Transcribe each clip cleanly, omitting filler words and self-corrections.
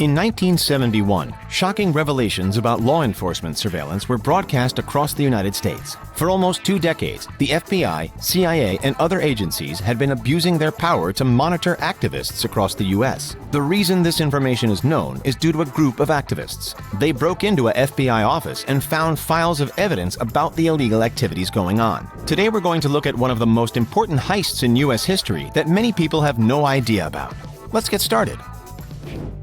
In 1971, shocking revelations about law enforcement surveillance were broadcast across the United States. For almost 2 decades, the FBI, CIA, and other agencies had been abusing their power to monitor activists across the U.S. The reason this information is known is due to a group of activists. They broke into a FBI office and found files of evidence about the illegal activities going on. Today we're going to look at one of the most important heists in U.S. history that many people have no idea about. Let's get started.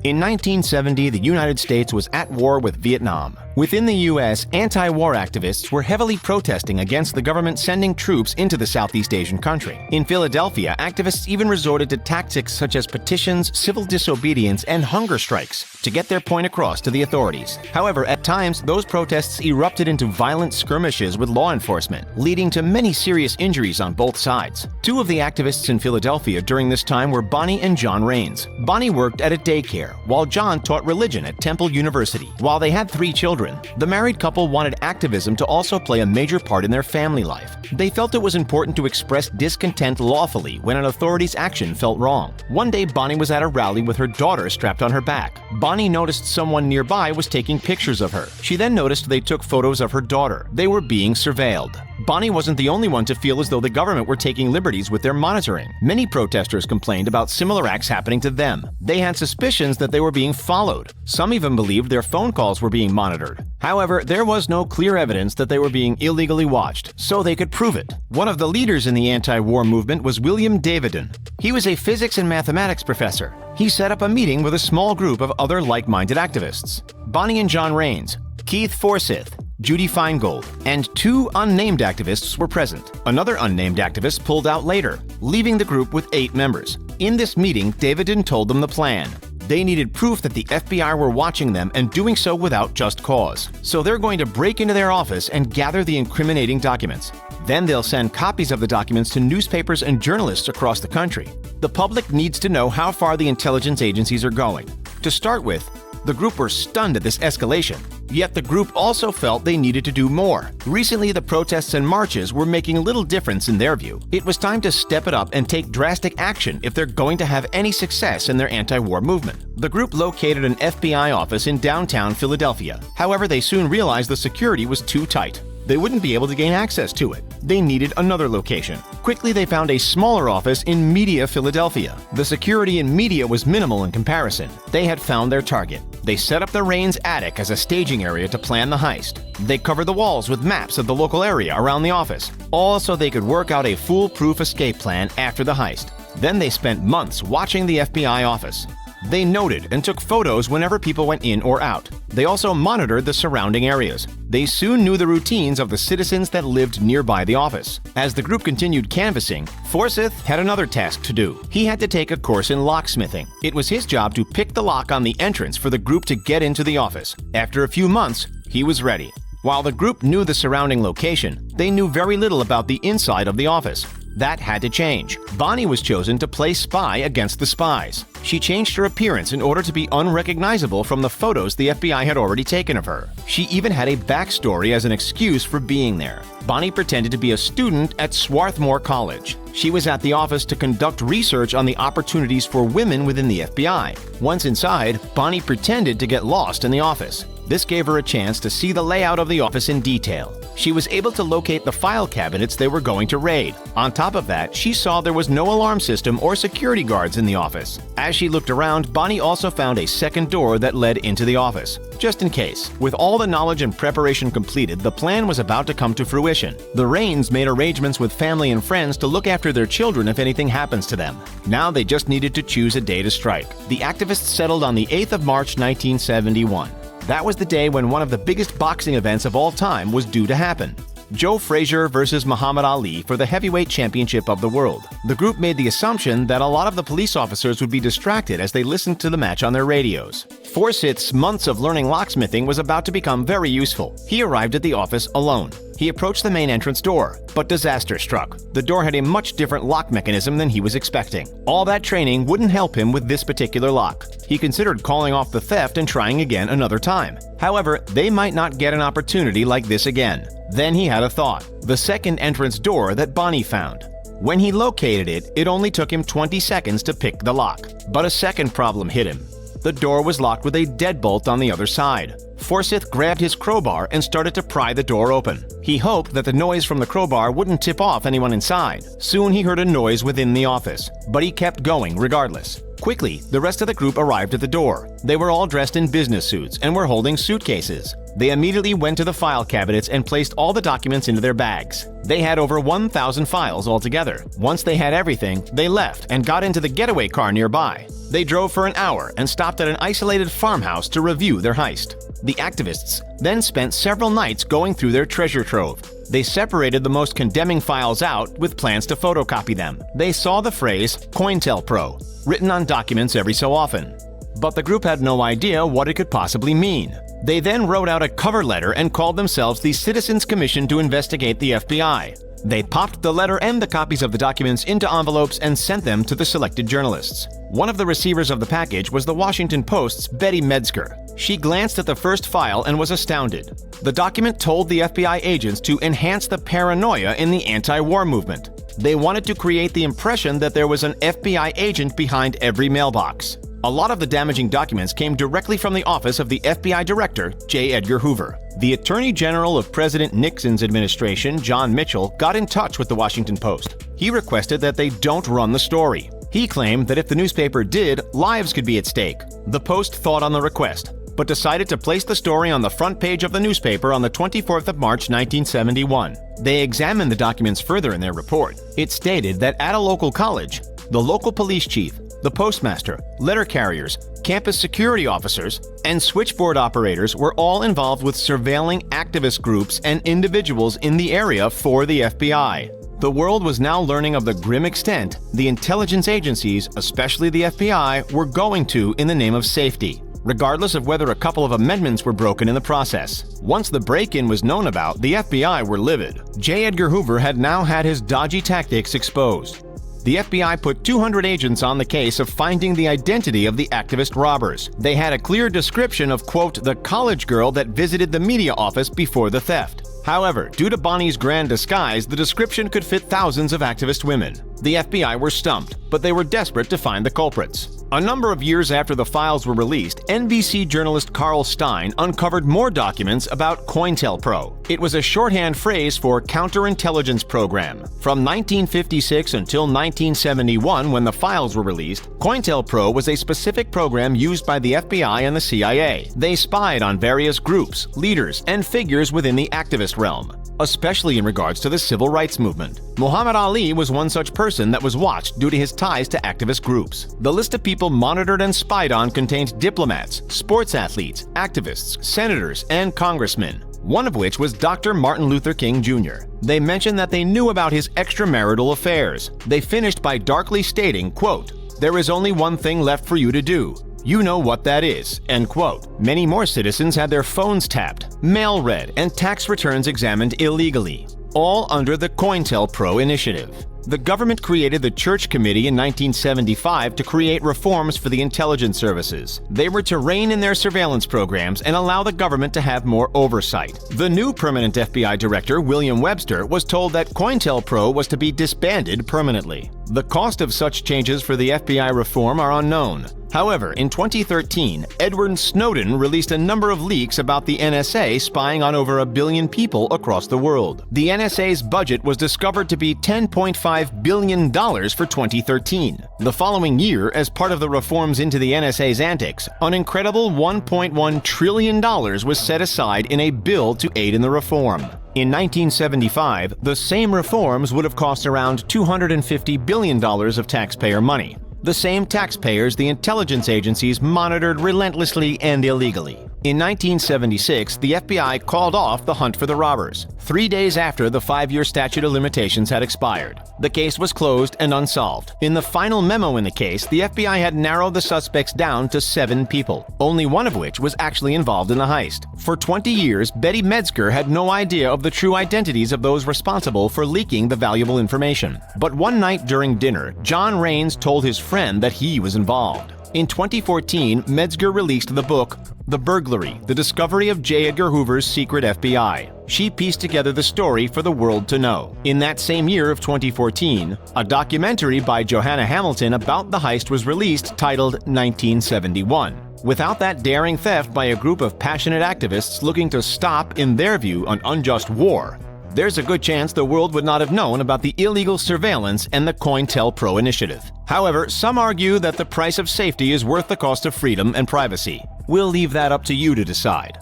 In 1970, the United States was at war with Vietnam. Within the U.S., anti-war activists were heavily protesting against the government sending troops into the Southeast Asian country. In Philadelphia, activists even resorted to tactics such as petitions, civil disobedience, and hunger strikes to get their point across to the authorities. However, at times, those protests erupted into violent skirmishes with law enforcement, leading to many serious injuries on both sides. 2 of the activists in Philadelphia during this time were Bonnie and John Raines. Bonnie worked at a daycare, while John taught religion at Temple University. While they had 3 children, the married couple wanted activism to also play a major part in their family life. They felt it was important to express discontent lawfully when an authority's action felt wrong. One day, Bonnie was at a rally with her daughter strapped on her back. Bonnie noticed someone nearby was taking pictures of her. She then noticed they took photos of her daughter. They were being surveilled. Bonnie wasn't the only one to feel as though the government were taking liberties with their monitoring. Many protesters complained about similar acts happening to them. They had suspicions that they were being followed. Some even believed their phone calls were being monitored. However, there was no clear evidence that they were being illegally watched, so they could prove it. One of the leaders in the anti-war movement was William Davidson. He was a physics and mathematics professor. He set up a meeting with a small group of other like-minded activists: Bonnie and John Raines, Keith Forsyth, Judy Feingold, and 2 unnamed activists were present. Another unnamed activist pulled out later, leaving the group with 8 members. In this meeting, Davidson told them the plan. They needed proof that the FBI were watching them and doing so without just cause. So they're going to break into their office and gather the incriminating documents. Then they'll send copies of the documents to newspapers and journalists across the country. The public needs to know how far the intelligence agencies are going. To start with, the group were stunned at this escalation. Yet the group also felt they needed to do more. Recently, the protests and marches were making little difference in their view. It was time to step it up and take drastic action if they're going to have any success in their anti-war movement. The group located an FBI office in downtown Philadelphia. However, they soon realized the security was too tight. They wouldn't be able to gain access to it. They needed another location. Quickly, they found a smaller office in Media, Philadelphia. The security in Media was minimal in comparison. They had found their target. They set up the Raines attic as a staging area to plan the heist. They covered the walls with maps of the local area around the office, all so they could work out a foolproof escape plan after the heist. Then they spent months watching the FBI office. They noted and took photos whenever people went in or out. They also monitored the surrounding areas. They soon knew the routines of the citizens that lived nearby the office. As the group continued canvassing, Forsyth had another task to do. He had to take a course in locksmithing. It was his job to pick the lock on the entrance for the group to get into the office. After a few months, he was ready. While the group knew the surrounding location, they knew very little about the inside of the office. That had to change. Bonnie was chosen to play spy against the spies. She changed her appearance in order to be unrecognizable from the photos the FBI had already taken of her. She even had a backstory as an excuse for being there. Bonnie pretended to be a student at Swarthmore College. She was at the office to conduct research on the opportunities for women within the FBI. Once inside, Bonnie pretended to get lost in the office. This gave her a chance to see the layout of the office in detail. She was able to locate the file cabinets they were going to raid. On top of that, she saw there was no alarm system or security guards in the office. As she looked around, Bonnie also found a second door that led into the office, just in case. With all the knowledge and preparation completed, the plan was about to come to fruition. The Raines made arrangements with family and friends to look after their children if anything happens to them. Now they just needed to choose a day to strike. The activists settled on the 8th of March 1971. That was the day when one of the biggest boxing events of all time was due to happen. Joe Frazier versus Muhammad Ali for the heavyweight championship of the world. The group made the assumption that a lot of the police officers would be distracted as they listened to the match on their radios. Forsyth's months of learning locksmithing was about to become very useful. He arrived at the office alone. He approached the main entrance door, but disaster struck. The door had a much different lock mechanism than he was expecting. All that training wouldn't help him with this particular lock. He considered calling off the theft and trying again another time. However, they might not get an opportunity like this again. Then he had a thought: the second entrance door that Bonnie found. When he located it, it only took him 20 seconds to pick the lock. But a second problem hit him. The door was locked with a deadbolt on the other side. Forsyth grabbed his crowbar and started to pry the door open. He hoped that the noise from the crowbar wouldn't tip off anyone inside. Soon he heard a noise within the office, but he kept going regardless. Quickly, the rest of the group arrived at the door. They were all dressed in business suits and were holding suitcases. They immediately went to the file cabinets and placed all the documents into their bags. They had over 1,000 files altogether. Once they had everything, they left and got into the getaway car nearby. They drove for an hour and stopped at an isolated farmhouse to review their heist. The activists then spent several nights going through their treasure trove. They separated the most condemning files out with plans to photocopy them. They saw the phrase COINTELPRO written on documents every so often, but the group had no idea what it could possibly mean. They then wrote out a cover letter and called themselves the Citizens Commission to investigate the FBI. They popped the letter and the copies of the documents into envelopes and sent them to the selected journalists. One of the receivers of the package was the Washington Post's Betty Metzger. She glanced at the first file and was astounded. The document told the FBI agents to enhance the paranoia in the anti-war movement. They wanted to create the impression that there was an FBI agent behind every mailbox. A lot of the damaging documents came directly from the office of the FBI Director, J. Edgar Hoover. The Attorney General of President Nixon's administration, John Mitchell, got in touch with the Washington Post. He requested that they don't run the story. He claimed that if the newspaper did, lives could be at stake. The Post thought on the request, but decided to place the story on the front page of the newspaper on the 24th of March 1971. They examined the documents further in their report. It stated that at a local college, the local police chief, the postmaster, letter carriers, campus security officers, and switchboard operators were all involved with surveilling activist groups and individuals in the area for the FBI. The world was now learning of the grim extent the intelligence agencies, especially the FBI, were going to in the name of safety, regardless of whether a couple of amendments were broken in the process. Once the break-in was known about, the FBI were livid. J. Edgar Hoover had now had his dodgy tactics exposed. The FBI put 200 agents on the case of finding the identity of the activist robbers. They had a clear description of, quote, the college girl that visited the media office before the theft. However, due to Bonnie's grand disguise, the description could fit thousands of activist women. The FBI were stumped, but they were desperate to find the culprits. A number of years after the files were released, NBC journalist Carl Stein uncovered more documents about COINTELPRO. It was a shorthand phrase for Counterintelligence Program. From 1956 until 1971, when the files were released, COINTELPRO was a specific program used by the FBI and the CIA. They spied on various groups, leaders, and figures within the activist realm, especially in regards to the civil rights movement. Muhammad Ali was one such person that was watched due to his ties to activist groups. The list of people monitored and spied on contained diplomats, sports athletes, activists, senators, and congressmen, one of which was Dr. Martin Luther King Jr. They mentioned that they knew about his extramarital affairs. They finished by darkly stating, quote, "There is only one thing left for you to do. You know what that is," end quote. Many more citizens had their phones tapped, mail read, and tax returns examined illegally, all under the COINTELPRO initiative. The government created the Church Committee in 1975 to create reforms for the intelligence services. They were to rein in their surveillance programs and allow the government to have more oversight. The new permanent FBI director, William Webster, was told that COINTELPRO was to be disbanded permanently. The cost of such changes for the FBI reform are unknown. However, in 2013, Edward Snowden released a number of leaks about the NSA spying on over 1 billion people across the world. The NSA's budget was discovered to be $10.5 billion for 2013. The following year, as part of the reforms into the NSA's antics, an incredible $1.1 trillion was set aside in a bill to aid in the reform. In 1975, the same reforms would have cost around $250 billion of taxpayer money. The same taxpayers the intelligence agencies monitored relentlessly and illegally. In 1976, the FBI called off the hunt for the robbers, 3 days after the 5-year statute of limitations had expired. The case was closed and unsolved. In the final memo in the case, the FBI had narrowed the suspects down to 7 people, only one of which was actually involved in the heist. For 20 years, Betty Metzger had no idea of the true identities of those responsible for leaking the valuable information. But one night during dinner, John Raines told his friend that he was involved. In 2014, Metzger released the book, The Burglary: The Discovery of J. Edgar Hoover's Secret FBI. She pieced together the story for the world to know. In that same year of 2014, a documentary by Joanna Hamilton about the heist was released titled 1971. Without that daring theft by a group of passionate activists looking to stop, in their view, an unjust war, there's a good chance the world would not have known about the illegal surveillance and the COINTELPRO initiative. However, some argue that the price of safety is worth the cost of freedom and privacy. We'll leave that up to you to decide.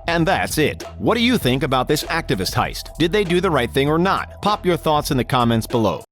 And that's it. What do you think about this activist heist? Did they do the right thing or not? Pop your thoughts in the comments below.